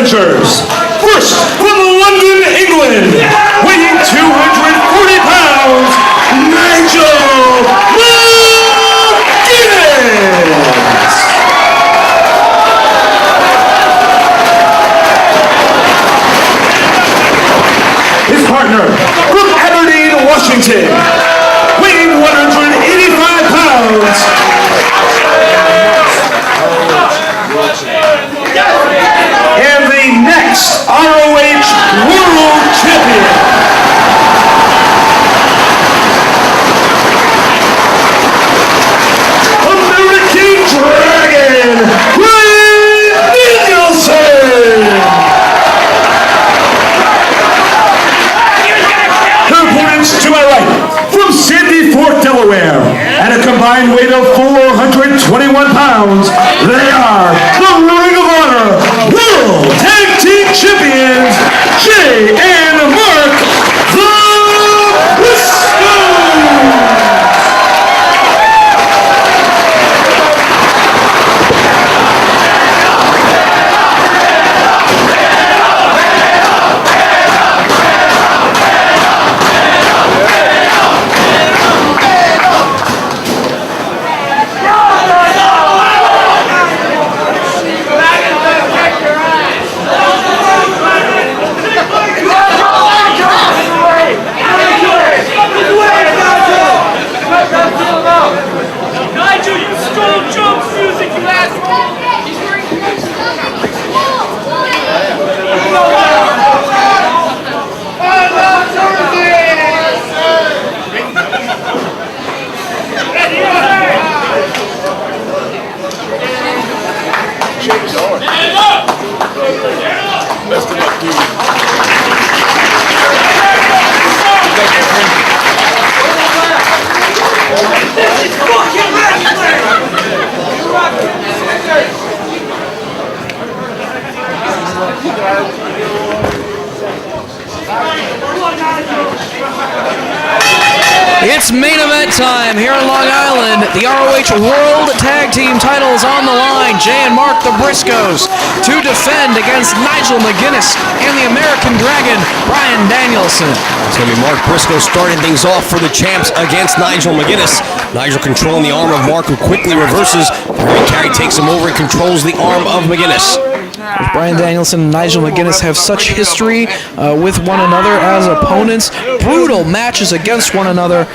challengers. First, from London, England, weighing 240 pounds, Nigel McGuinness. His partner, from Aberdeen, Washington, weighing 185 pounds, and the next ROH World Champion, American Dragon, Bryan Danielson. Her opponents to my right, from Sandy Fort, Delaware, at a combined weight of 421 pounds, they are the Ring of Honor World Tag Team Champions, Jay and Mark, the Briscoes. Nigel, you stole Joe's music, you asshole! Messed him up, dude. This is fucking wrestling! It's main event time here in Long Island. The ROH World Tag Team titles on the line. Jay and Mark, the Briscoes, to defend against Nigel McGuinness and the American Dragon, Bryan Danielson. It's going to be Mark Briscoe starting things off for the champs against Nigel McGuinness. Nigel controlling the arm of Mark, who quickly reverses. The carry takes him over and controls the arm of McGuinness. Bryan Danielson and Nigel McGuinness have such history with one another as opponents. Brutal matches against one another,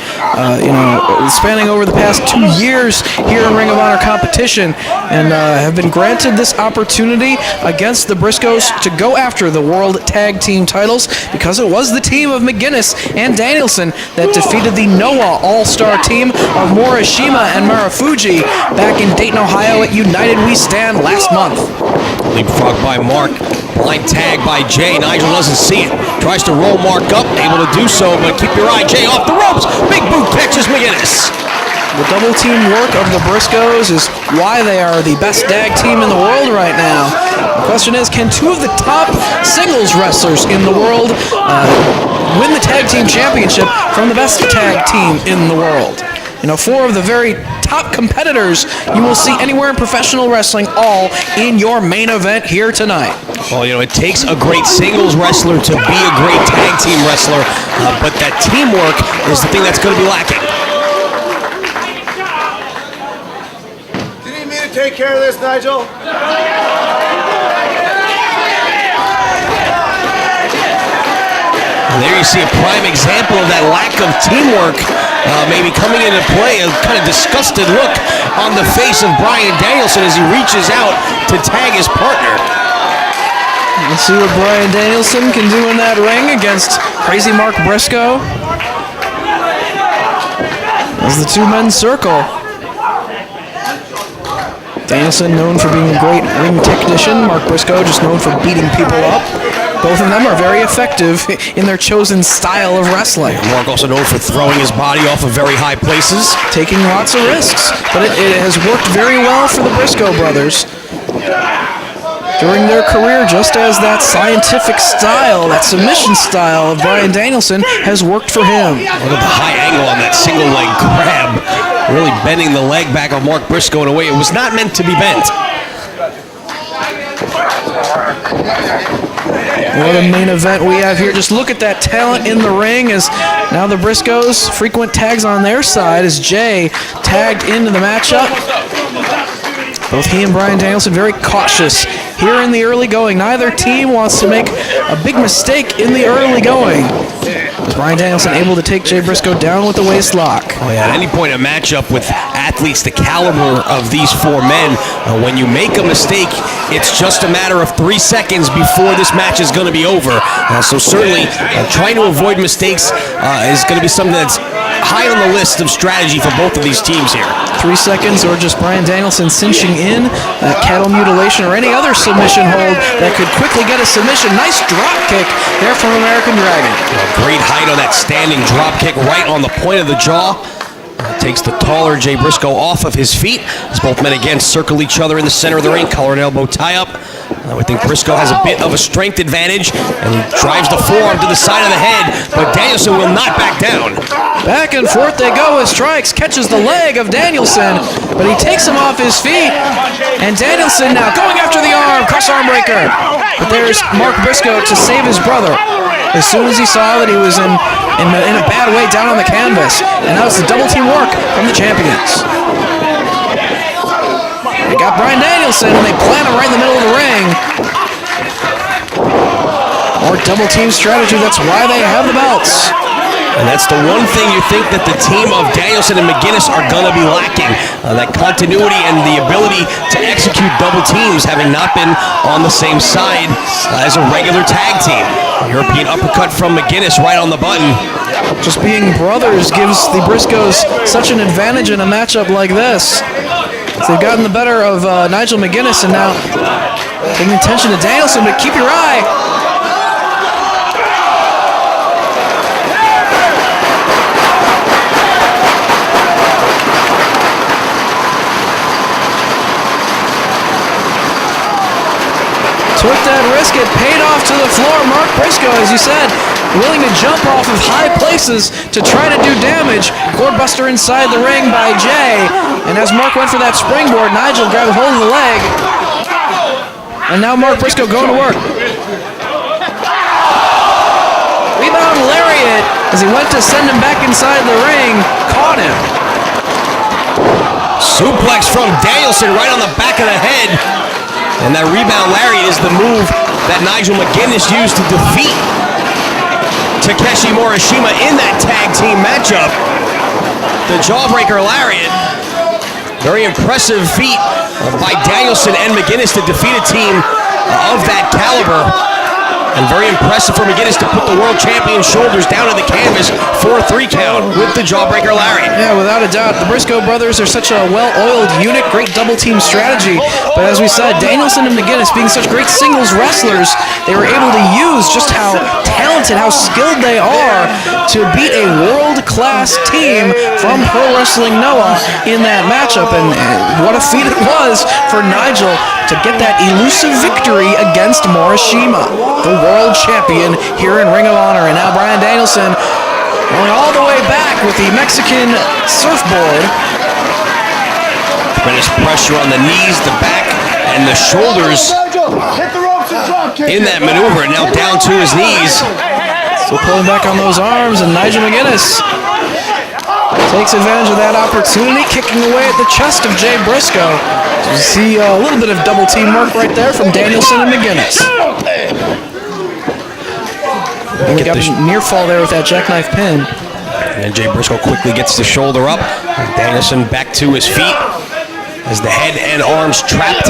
spanning over the past 2 years here in Ring of Honor competition, and have been granted this opportunity against the Briscoes to go after the World Tag Team titles, because it was the team of McGuinness and Danielson that defeated the Noah All-Star team of Morishima and Marufuji back in Dayton, Ohio at United We Stand last month. Leapfrog by Mark, blind tag by Jay. Nigel doesn't see it. Tries to roll Mark up, able to do so, but keep your eye, Jay, off the ropes. Big boot catches McGuinness. The double team work of the Briscoes is why they are the best tag team in the world right now. The question is, can two of the top singles wrestlers in the world win the tag team championship from the best tag team in the world? Four of the very top competitors you will see anywhere in professional wrestling, all in your main event here tonight. Well, it takes a great singles wrestler to be a great tag team wrestler, but that teamwork is the thing that's going to be lacking. Do you need me to take care of this, Nigel? And there you see a prime example of that lack of teamwork maybe coming into play. A kind of disgusted look on the face of Bryan Danielson as he reaches out to tag his partner. Let's see what Bryan Danielson can do in that ring against crazy Mark Briscoe. As the two men circle. Danielson known for being a great ring technician. Mark Briscoe just known for beating people up. Both of them are very effective in their chosen style of wrestling. Mark also known for throwing his body off of very high places. Taking lots of risks, but it has worked very well for the Briscoe brothers during their career, just as that scientific style, that submission style of Bryan Danielson has worked for him. Look at the high angle on that single leg grab. Really bending the leg back of Mark Briscoe in a way it was not meant to be bent. What a main event we have here. Just look at that talent in the ring as now the Briscoes, frequent tags on their side as Jay tagged into the matchup. Both he and Bryan Danielson very cautious here in the early going. Neither team wants to make a big mistake in the early going. Is Bryan Danielson able to take Jay Briscoe down with the waist lock? Oh yeah, at any point a matchup with athletes the caliber of these four men, when you make a mistake, it's just a matter of 3 seconds before this match is going to be over. So certainly trying to avoid mistakes is going to be something that's high on the list of strategy for both of these teams here. 3 seconds or just Bryan Danielson cinching in that cattle mutilation or any other submission hold that could quickly get a submission. Nice drop kick there from American Dragon. Great height on that standing drop kick right on the point of the jaw. Takes the taller Jay Briscoe off of his feet as both men again circle each other in the center of the ring. Collar and elbow tie-up. I think Briscoe has a bit of a strength advantage and he drives the forearm to the side of the head, but Danielson will not back down. Back and forth they go with strikes. Catches the leg of Danielson, but he takes him off his feet. And Danielson now going after the arm. Cross arm breaker. But there's Mark Briscoe to save his brother. As soon as he saw that he was in a bad way down on the canvas. And now it's the double team work from the champions. They got Bryan Danielson and they plant him right in the middle of the ring. More double team strategy, that's why they have the belts. And that's the one thing you think that the team of Danielson and McGuinness are going to be lacking. That continuity and the ability to execute double teams, having not been on the same side as a regular tag team. European uppercut from McGuinness right on the button. Just being brothers gives the Briscoes such an advantage in a matchup like this. So they've gotten the better of Nigel McGuinness and now taking attention to Danielson, but keep your eye. Took that risk, it paid off to the floor. Mark Briscoe, as you said, willing to jump off of high places to try to do damage. Cord buster inside the ring by Jay. And as Mark went for that springboard, Nigel grabbed hold of the leg. And now Mark Briscoe going to work. Rebound lariat as he went to send him back inside the ring. Caught him. Suplex from Danielson right on the back of the head. And that rebound lariat is the move that Nigel McGuinness used to defeat Takeshi Morishima in that tag team matchup. The jawbreaker lariat. Very impressive feat by Danielson and McGuinness to defeat a team of that caliber. And very impressive for McGuinness to put the world champion's shoulders down on the canvas for a 3 count with the jawbreaker lariat. Yeah, without a doubt. The Briscoe brothers are such a well-oiled unit, great double team strategy. But as we said, Danielson and McGuinness being such great singles wrestlers, they were able to use just how talented, how skilled they are to beat a world-class team from Pro Wrestling Noah in that matchup. And what a feat it was for Nigel to get that elusive victory against Morishima, the world champion here in Ring of Honor. And now Bryan Danielson going all the way back with the Mexican surfboard. Tremendous pressure on the knees, the back, and the shoulders in that maneuver. Now down to his knees. Still pulling back on those arms, and Nigel McGuinness takes advantage of that opportunity, kicking away at the chest of Jay Briscoe. So you see a little bit of double team work right there from Danielson and McGuinness. And we got a near fall there with that jackknife pin. And Jay Briscoe quickly gets the shoulder up. Danielson back to his feet as the head and arms trapped.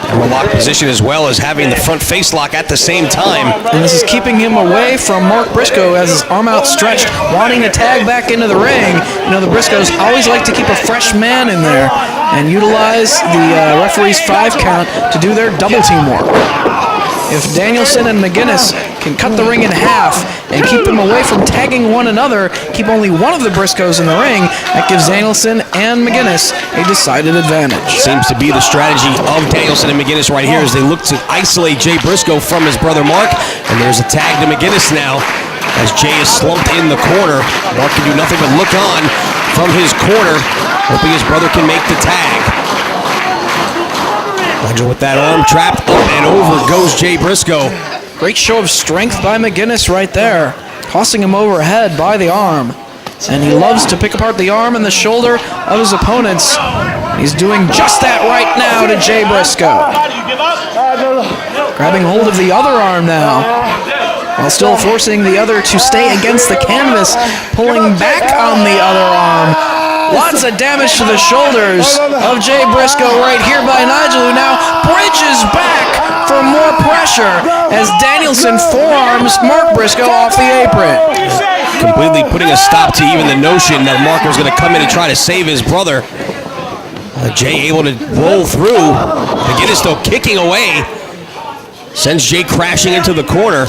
And the lock position as well as having the front face lock at the same time. And this is keeping him away from Mark Briscoe as his arm outstretched, wanting to tag back into the ring. You know, the Briscoes always like to keep a fresh man in there and utilize the referee's 5 count to do their double team work. If Danielson and McGuinness can cut the ring in half and keep them away from tagging one another, keep only one of the Briscoes in the ring, that gives Danielson and McGuinness a decided advantage. Seems to be the strategy of Danielson and McGuinness right here as they look to isolate Jay Briscoe from his brother Mark. And there's a tag to McGuinness now as Jay is slumped in the corner. Mark can do nothing but look on from his corner, hoping his brother can make the tag. Nigel with that arm trapped up and over goes Jay Briscoe. Great show of strength by McGuinness right there. Tossing him overhead by the arm. And he loves to pick apart the arm and the shoulder of his opponents. He's doing just that right now to Jay Briscoe. Grabbing hold of the other arm now, while still forcing the other to stay against the canvas, pulling back on the other arm. Lots of damage to the shoulders of Jay Briscoe right here by Nigel, who now bridges back for more pressure as Danielson forearms Mark Briscoe off the apron. Completely putting a stop to even the notion that Mark was going to come in and try to save his brother. Jay able to roll through. McGuinness though kicking away. Sends Jay crashing into the corner.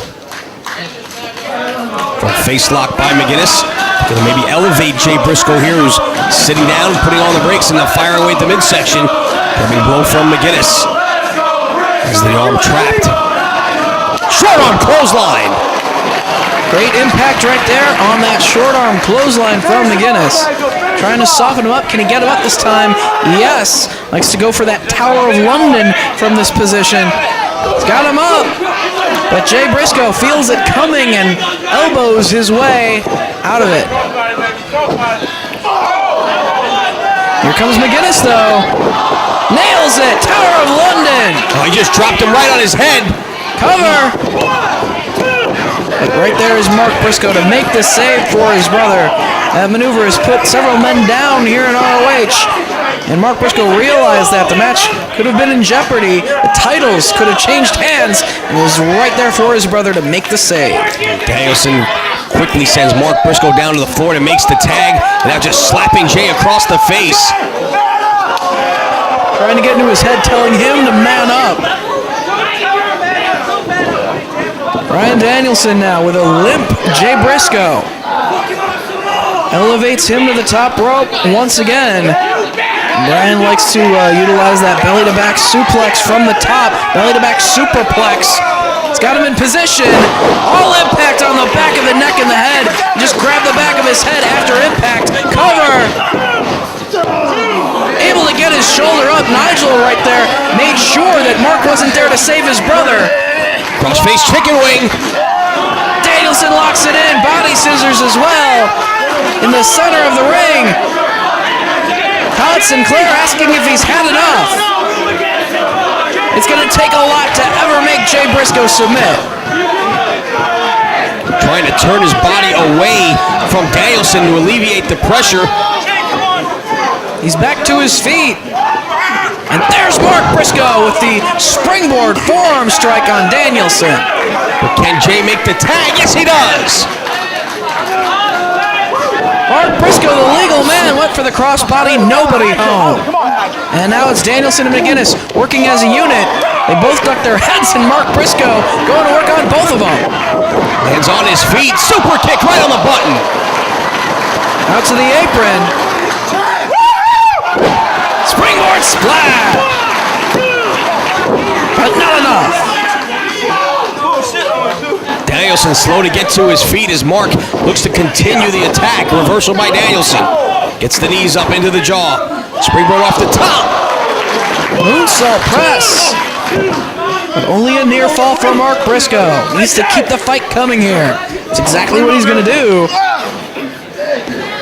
From face lock by McGuinness. Going to maybe elevate Jay Briscoe here, who's sitting down, putting on the brakes, and now firing away at the midsection. Coming blow from McGuinness. As the arm trapped. Short arm clothesline. Great impact right there on that short arm clothesline from McGuinness. Trying to soften him up. Can he get him up this time? Yes. Likes to go for that Tower of London from this position. He's got him up. But Jay Briscoe feels it coming and elbows his way out of it. Here comes McGuinness though. Nails it. Tower of London. Oh, he just dropped him right on his head. Cover. But right there is Mark Briscoe to make the save for his brother. That maneuver has put several men down here in ROH. And Mark Briscoe realized that the match could have been in jeopardy. The titles could have changed hands. And was right there for his brother to make the save. Danielson quickly sends Mark Briscoe down to the floor and makes the tag. And now just slapping Jay across the face. Trying to get into his head, telling him to man up. Bryan Danielson now with a limp Jay Briscoe. Elevates him to the top rope once again. Bryan likes to utilize that belly-to-back suplex from the top. Belly-to-back superplex. It's got him in position. All impact on the back of the neck and the head. Just grab the back of his head after impact. Cover. Able to get his shoulder up. Nigel right there made sure that Mark wasn't there to save his brother. Crossface chicken wing. Danielson locks it in. Body scissors as well. In the center of the ring. Todd Sinclair asking if he's had enough. It's going to take a lot to ever make Jay Briscoe submit. Trying to turn his body away from Danielson to alleviate the pressure. He's back to his feet. And there's Mark Briscoe with the springboard forearm strike on Danielson. But can Jay make the tag? Yes, he does. Mark Briscoe, the legal man, went for the crossbody, nobody home. And now it's Danielson and McGuinness working as a unit. They both duck their heads, and Mark Briscoe going to work on both of them. Lands on his feet, super kick right on the button. Out to the apron. Springboard splash! But not enough. Danielson slow to get to his feet as Mark looks to continue the attack. Reversal by Danielson. Gets the knees up into the jaw. Springboard off the top. Moonsault press. But only a near fall for Mark Briscoe. Needs to keep the fight coming here. That's exactly what he's going to do.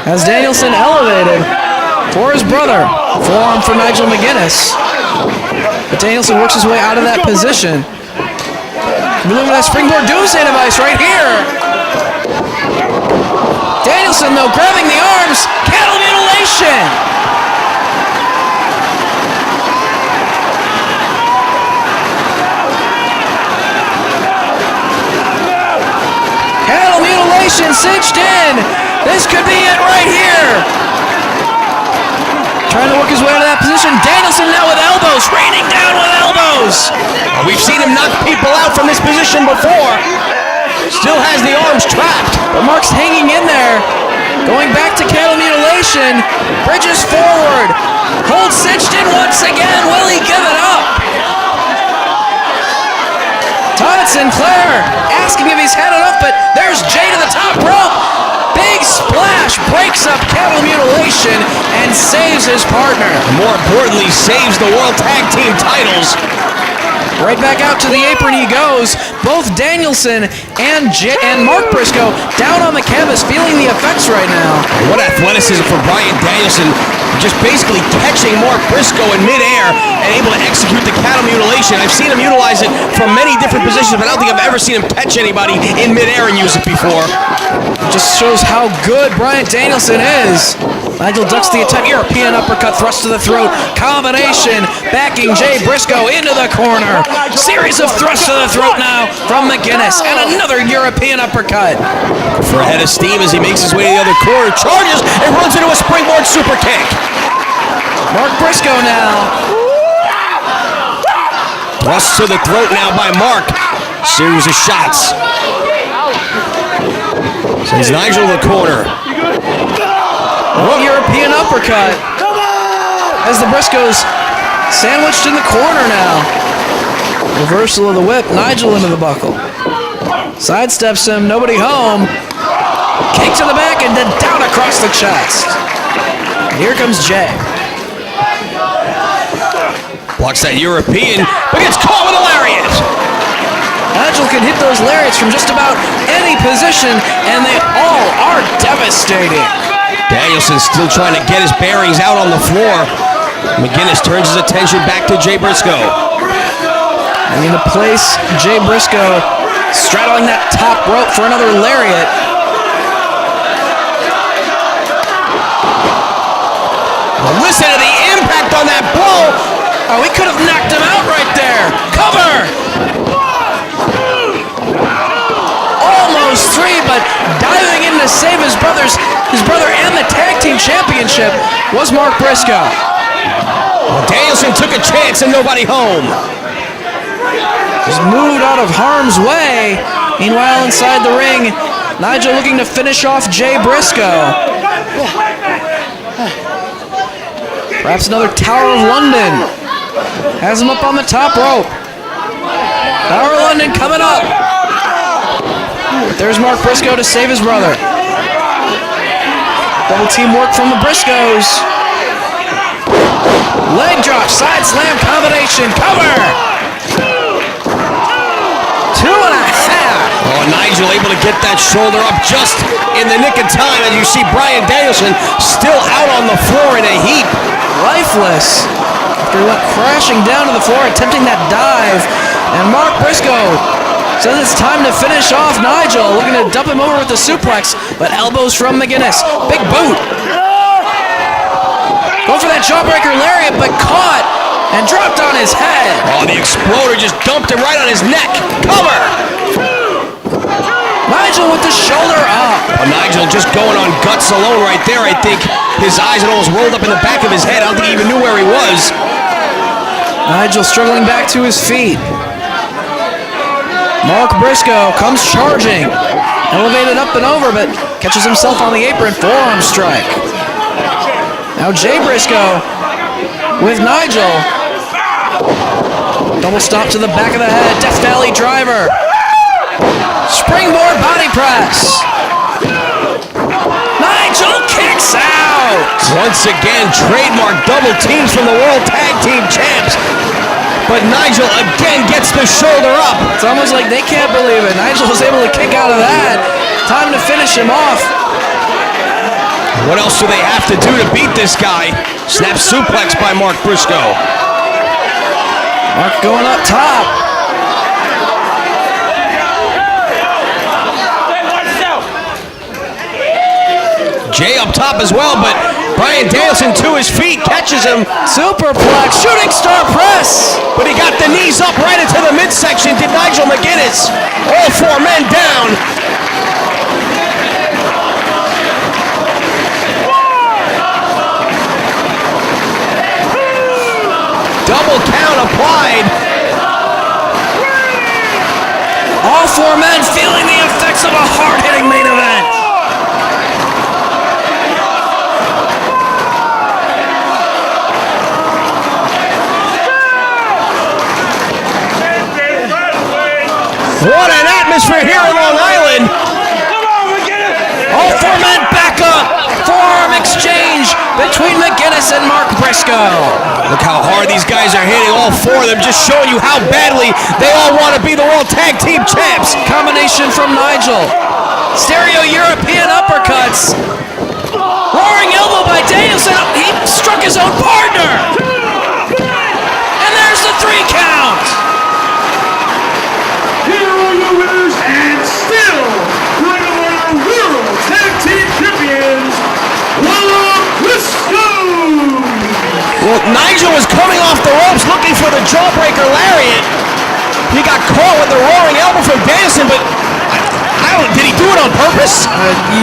As Danielson elevated for his brother. Forearm for Nigel McGuinness. But Danielson works his way out of that position. Look at that springboard doomsday device right here. Danielson, though, grabbing the arms. Cattle mutilation. Cattle mutilation cinched in. This could be it right here. Trying to work his way out of that position. Danielson now with elbows, raining down with elbows. We've seen him knock people out from this position before. Still has the arms trapped. But Mark's hanging in there. Going back to cattle mutilation. Bridges forward. Holds cinched in once again. Will he give it up? Todd Sinclair asking if he's had enough, but there's Jay to the top rope. Big splash. splash breaks up cattle mutilation and saves his partner. More importantly, saves the World Tag Team titles. Right back out to the apron he goes. Both Danielson and Mark Briscoe down on the canvas, feeling the effects right now. What athleticism for Bryan Danielson, just basically catching Mark Briscoe in midair and able to execute the cattle mutilation. I've seen him utilize it from many different positions, but I don't think I've ever seen him catch anybody in midair and use it before. It just shows how good Bryan Danielson is. Nigel ducks the attack, European uppercut, thrust to the throat, combination, backing Jay Briscoe into the corner. Series of thrusts to the throat now from McGuinness, and another European uppercut. For a head of steam as he makes his way to the other corner, charges and runs into a springboard super kick. Mark Briscoe now. Thrust to the throat now by Mark. Series of shots. Sends Nigel to the corner. European uppercut. As the Briscoes sandwiched in the corner now. Reversal of the whip, Nigel into the buckle. Sidesteps him, nobody home. Kick to the back and then down across the chest. And here comes Jay. Blocks that European, but gets caught with a lariat. Nigel can hit those lariats from just about any position, and they all are devastating. Danielson still trying to get his bearings out on the floor. McGuinness turns his attention back to Jay Briscoe. And into place, Jay Briscoe straddling that top rope for another lariat. Well, listen to the impact on that blow. Oh, he could have knocked him out right there. Cover! Almost three, but diving in to save his brother and the tag team championship was Mark Briscoe. Well, Danielson took a chance and nobody home. Just moved out of harm's way. Meanwhile, inside the ring, Nigel looking to finish off Jay Briscoe. Perhaps another Tower of London. Has him up on the top rope. Tower of London coming up. There's Mark Briscoe to save his brother. Double team work from the Briscoes. Leg drop, side slam combination, cover. 2.5. Oh, Nigel able to get that shoulder up just in the nick of time as you see Bryan Danielson still out on the floor in a heap. Lifeless. After he went crashing down to the floor attempting that dive. And Mark Briscoe says it's time to finish off Nigel. Looking to dump him over with the suplex, but elbows from McGuinness. Big boot. Go for that jawbreaker lariat, but caught and dropped on his head. Oh, the exploder just dumped him right on his neck. Cover! Nigel with the shoulder up. Well, Nigel just going on guts alone right there. I think his eyes had almost rolled up in the back of his head. I don't think he even knew where he was. Nigel struggling back to his feet. Mark Briscoe comes charging. Elevated up and over, but catches himself on the apron. Forearm strike. Now Jay Briscoe with Nigel. Double stop to the back of the head. Death Valley driver. Springboard body press. Nigel kicks out. Once again, trademark double teams from the World Tag Team Champs. But Nigel again gets the shoulder up. It's almost like they can't believe it. Nigel was able to kick out of that. Time to finish him off. What else do they have to do to beat this guy? Snap suplex by Mark Briscoe. Mark going up top. Jay up top as well, but Bryan Danielson to his feet, catches him. Superplex, shooting star press. But he got the knees up right into the midsection. Did Nigel McGuinness. All four men down. Double count applied. All four men feeling the effects of a hard-hitting main event. What an atmosphere here in Long Island. Come on, McGuinness! All four men back up. forearm exchange between McGuinness and Mark Briscoe. Look how hard these guys are hitting, all four of them, just showing you how badly they all want to be the World Tag Team Champs. Combination from Nigel. Stereo European uppercuts. Roaring elbow by Danielson. He struck his own partner. And there's the 3 count. Here are your winners and still Ring of Honor World Tag Team Champions, Briscoes! Well, Nigel was coming off the ropes looking for the jawbreaker lariat. He got caught with the roaring elbow from Danielson, but did he do it on purpose?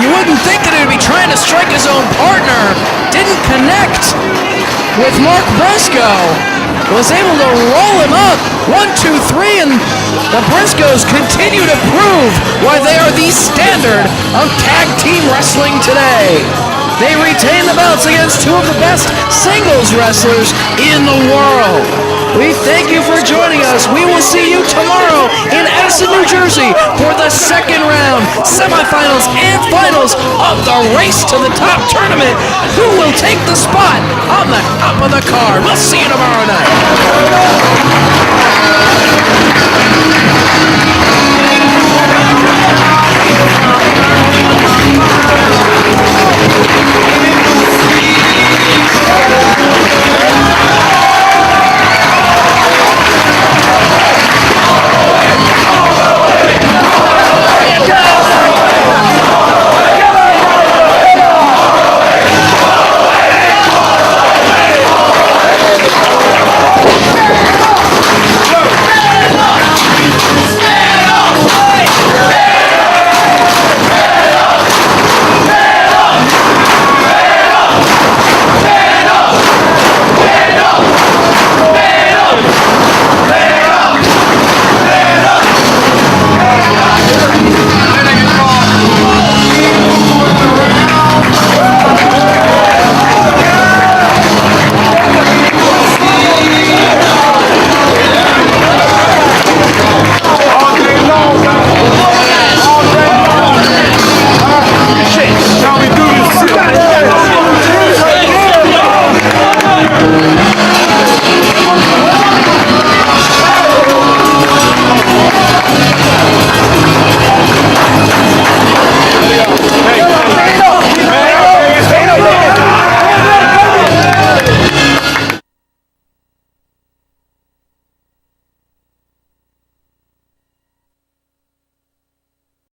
You wouldn't think that he would be trying to strike his own partner. Didn't connect with Mark Briscoe. Was able to roll him up. 1, 2, 3, and the Briscoes continue to prove why they are the standard of tag team wrestling today. They retain the belts against 2 of the best singles wrestlers in the world. We thank you for joining us. We will see you tomorrow in Edison, New Jersey for the second round, semifinals, and finals of the Race to the Top tournament. Who will take the spot on the top of the card? We'll see you tomorrow night.